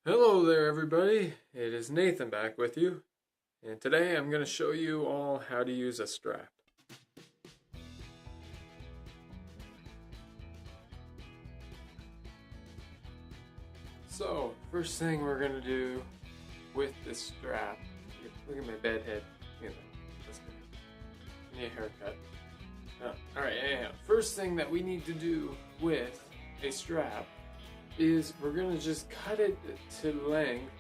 Hello there everybody, it is Nathan back with you, and today I'm going to show you all how to use a strap. So, first thing we're going to do with this strap, look at my bed head, look at that, I need a haircut. Alright, anyhow, first thing that we need to do with a strap is we're going to just cut it to length,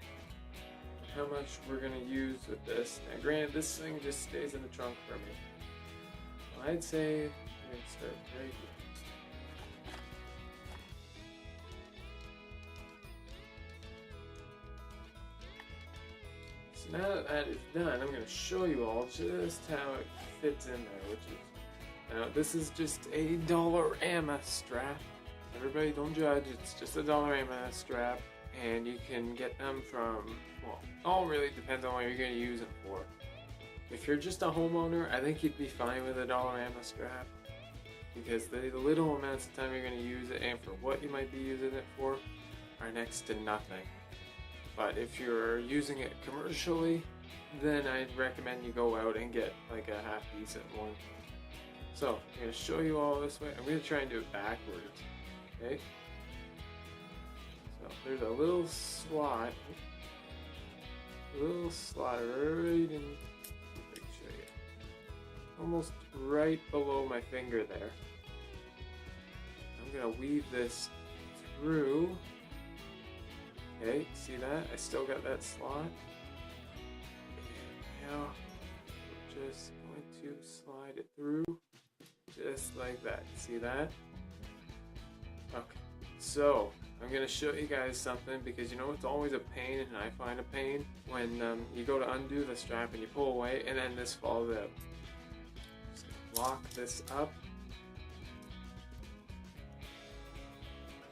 how much we're going to use with this. Now granted, this thing just stays in the trunk for me. So I'd say we're going to start right here. So now that that is done, I'm going to show you all just how it fits in there, which is, now this is just a Dollarama strap. Everybody don't judge, it's just a Dollarama strap, and you can get them from, well, it all really depends on what you're going to use them for. If you're just a homeowner, I think you'd be fine with a Dollarama strap, because the little amounts of time you're going to use it and for what you might be using it for are next to nothing. But if you're using it commercially, then I'd recommend you go out and get like a half decent one. So, I'm going to show you all this way. I'm going to try and do it backwards. Okay, so there's a little slot right in, if I can show you, almost right below my finger there. I'm gonna weave this through. Okay, see that? I still got that slot. And now we're just going to slide it through, just like that. See that? Okay, so I'm going to show you guys something, because you know it's always a pain, and I find a pain when you go to undo the strap and you pull away and then this falls out. Just lock this up.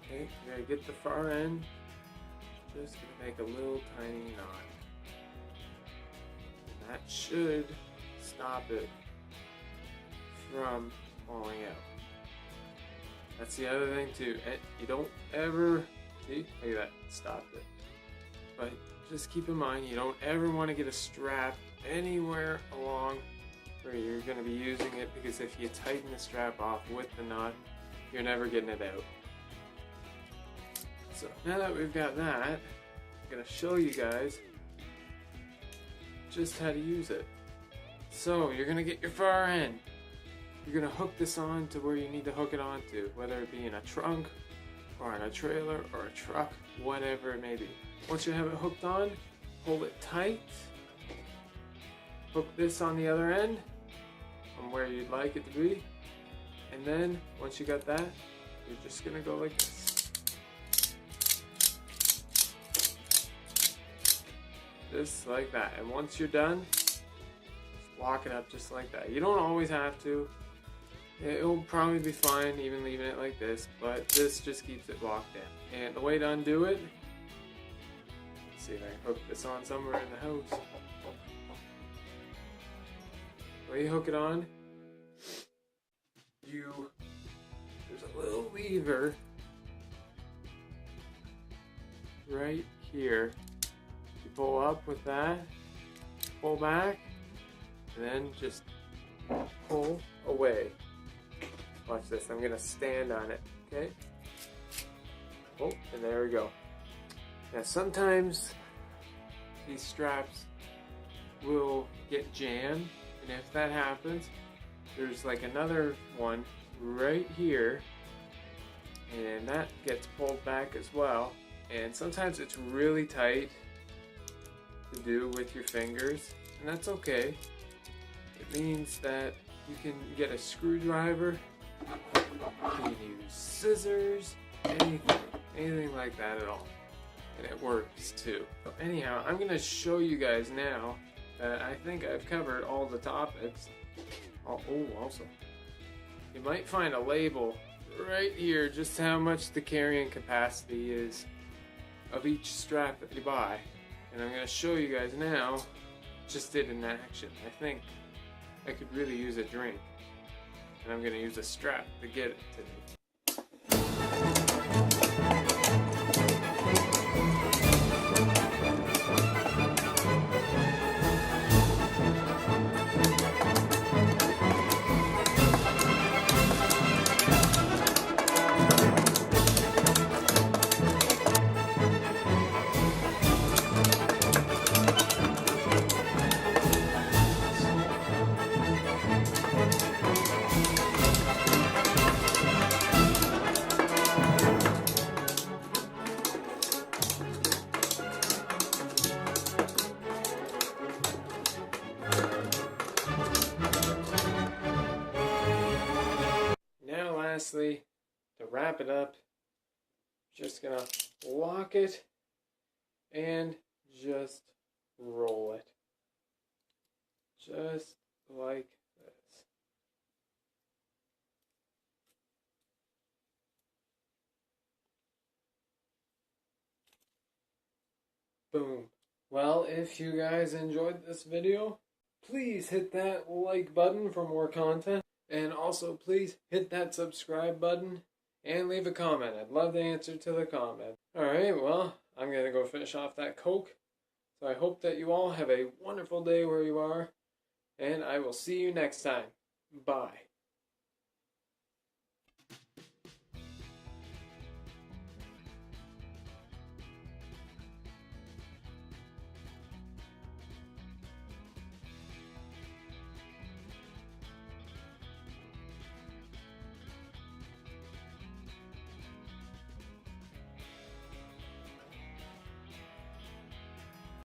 Okay, you're going to get the far end. Just going to make a little tiny knot. And that should stop it from falling out. That's the other thing too, you don't ever, see, look at that, stopped it. But just keep in mind, you don't ever want to get a strap anywhere along where you're going to be using it, because if you tighten the strap off with the knot, you're never getting it out. So now that we've got that, I'm going to show you guys just how to use it. So you're going to get your far end. You're going to hook this on to where you need to hook it onto, whether it be in a trunk, or in a trailer, or a truck, whatever it may be. Once you have it hooked on, hold it tight, hook this on the other end, on where you'd like it to be, and then, once you got that, you're just going to go like this. Just like that, and once you're done, just lock it up just like that. You don't always have to. It'll probably be fine even leaving it like this, but this just keeps it locked in. And the way to undo it, let's see if I can hook this on somewhere in the house. The way you hook it on, there's a little lever right here. You pull up with that, pull back, and then just pull away. Watch this, I'm going to stand on it, okay? Oh, and there we go. Now sometimes these straps will get jammed, and if that happens, there's like another one right here, and that gets pulled back as well. And sometimes it's really tight to do with your fingers, and that's okay. It means that you can get a screwdriver, you can use scissors, anything like that at all, and it works too. So anyhow, I'm going to show you guys now that I think I've covered all the topics. Oh, also, you might find a label right here just how much the carrying capacity is of each strap that you buy, and I'm going to show you guys now just it in action. I think I could really use a drink, and I'm going to use a strap to get it to me. lastly, to wrap it up, just gonna lock it and just roll it. Just like this. Boom. Well, if you guys enjoyed this video, please hit that like button for more content. And also, please hit that subscribe button and leave a comment. I'd love to answer to the comment. Alright, well, I'm going to go finish off that Coke. So I hope that you all have a wonderful day where you are. And I will see you next time. Bye.